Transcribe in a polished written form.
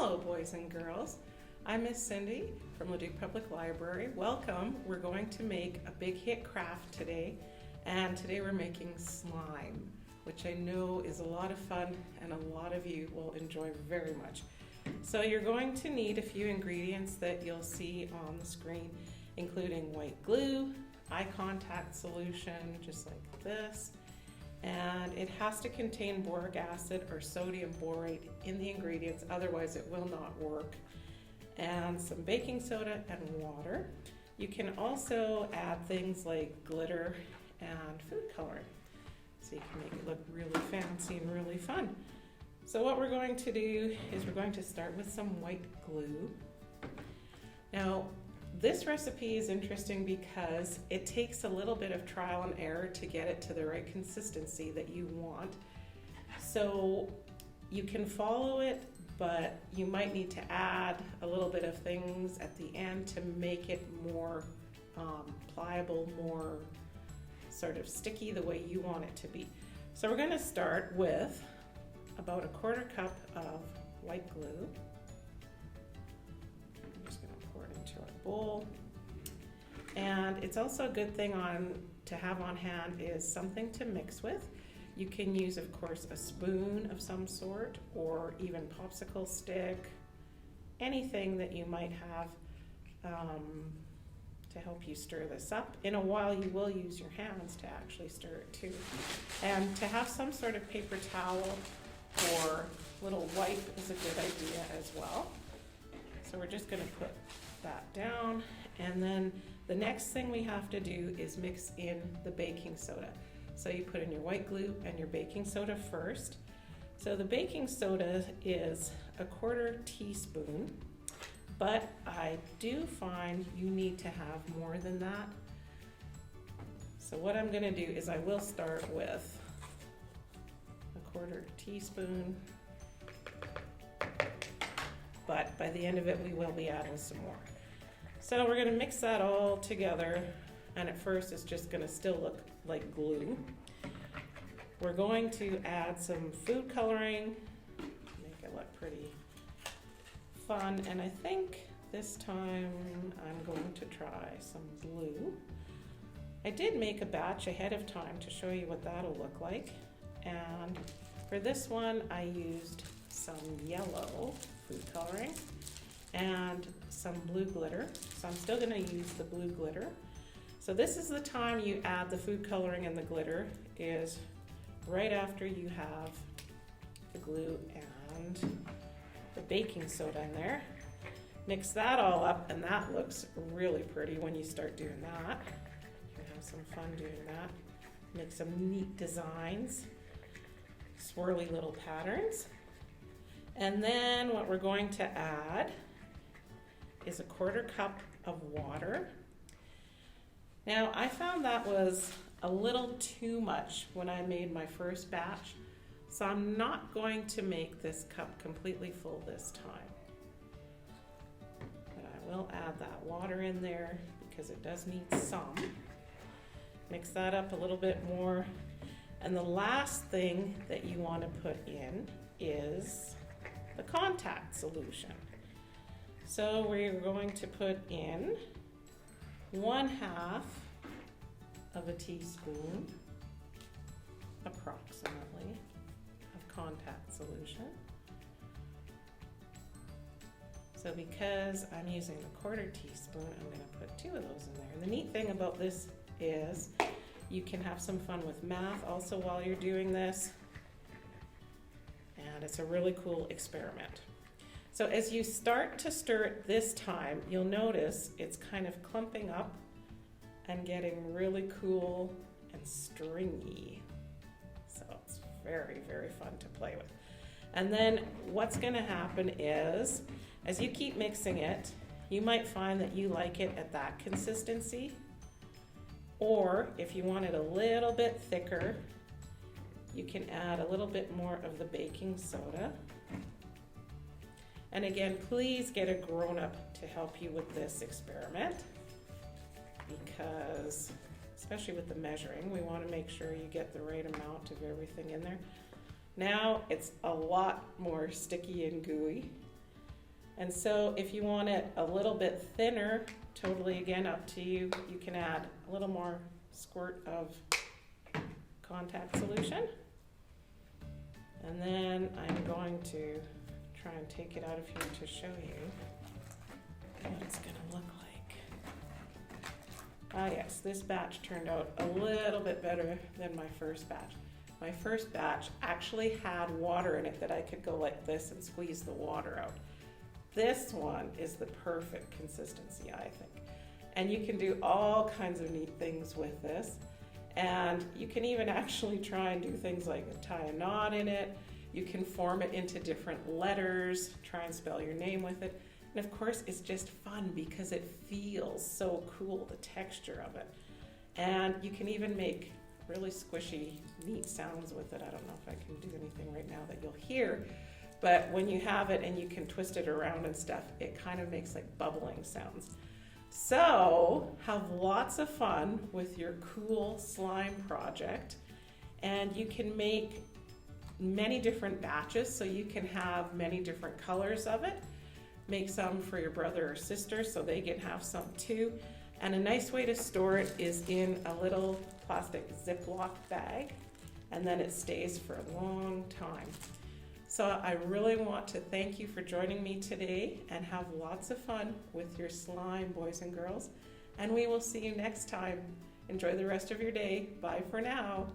Hello, boys and girls. I'm Miss Cindy from Leduc Public Library. Welcome. We're going to make a big hit craft today, and today we're making slime, which I know is a lot of fun and a lot of you will enjoy very much. So you're going to need a few ingredients that you'll see on the screen, including white glue, eye contact solution, just like this, and it has to contain boric acid or sodium borate in the ingredients, otherwise it will not work, and some baking soda and water. You can also add things like glitter and food coloring, so you can make it look really fancy and really fun. So what we're going to do is we're going to start with some white glue. Now, this recipe is interesting because it takes a little bit of trial and error to get it to the right consistency that you want. So you can follow it, but you might need to add a little bit of things at the end to make it more pliable, more sort of sticky the way you want it to be. So we're going to start with about a quarter cup of white glue. I'm just going to pour it into our bowl. And it's also a good thing to have on hand is something to mix with. You can use, of course, a spoon of some sort or even popsicle stick, anything that you might have to help you stir this up. In a while you will use your hands to actually stir it too. And to have some sort of paper towel or little wipe is a good idea as well. So we're just going to put that down, and then the next thing we have to do is mix in the baking soda. So you put in your white glue and your baking soda first. So the baking soda is a quarter teaspoon, but I do find you need to have more than that. So what I'm going to do is I will start with a quarter teaspoon, but by the end of it we will be adding some more. So we're going to mix that all together, and at first it's just going to still look like glue. We're going to add some food coloring, make it look pretty fun, and I think this time I'm going to try some blue. I did make a batch ahead of time to show you what that'll look like, and for this one I used some yellow food coloring and some blue glitter. So I'm still going to use the blue glitter. So this is the time you add the food coloring and the glitter, is right after you have the glue and the baking soda in there. Mix that all up, and that looks really pretty when you start doing that. You can have some fun doing that. Make some neat designs, swirly little patterns. And then what we're going to add is a quarter cup of water. Now, I found that was a little too much when I made my first batch, so I'm not going to make this cup completely full this time. But I will add that water in there because it does need some. Mix that up a little bit more. And the last thing that you want to put in is the contact solution. So we're going to put in 1/2 of a teaspoon, approximately, of contact solution. So because I'm using the quarter teaspoon, I'm going to put 2 of those in there. And the neat thing about this is you can have some fun with math also while you're doing this, and it's a really cool experiment. So as you start to stir it this time, you'll notice it's kind of clumping up and getting really cool and stringy. So it's very, very fun to play with. And then what's going to happen is, as you keep mixing it, you might find that you like it at that consistency, or if you want it a little bit thicker, you can add a little bit more of the baking soda. And again, please get a grown-up to help you with this experiment, because especially with the measuring, we want to make sure you get the right amount of everything in there. Now it's a lot more sticky and gooey. And so if you want it a little bit thinner, totally again up to you, you can add a little more squirt of contact solution. And then I'm going to try and take it out of here to show you what it's going to look like. Ah yes, this batch turned out a little bit better than my first batch. My first batch actually had water in it that I could go like this and squeeze the water out. This one is the perfect consistency, I think. And you can do all kinds of neat things with this. And you can even actually try and do things like tie a knot in it. You can form it into different letters, try and spell your name with it. And of course, it's just fun because it feels so cool, the texture of it. And you can even make really squishy, neat sounds with it. I don't know if I can do anything right now that you'll hear, but when you have it and you can twist it around and stuff, it kind of makes like bubbling sounds. So have lots of fun with your cool slime project, and you can make many different batches, so you can have many different colors of it. Make some for your brother or sister so they can have some too. And a nice way to store it is in a little plastic Ziploc bag, and then it stays for a long time. So I really want to thank you for joining me today, and have lots of fun with your slime, boys and girls. And we will see you next time. Enjoy the rest of your day. Bye for now.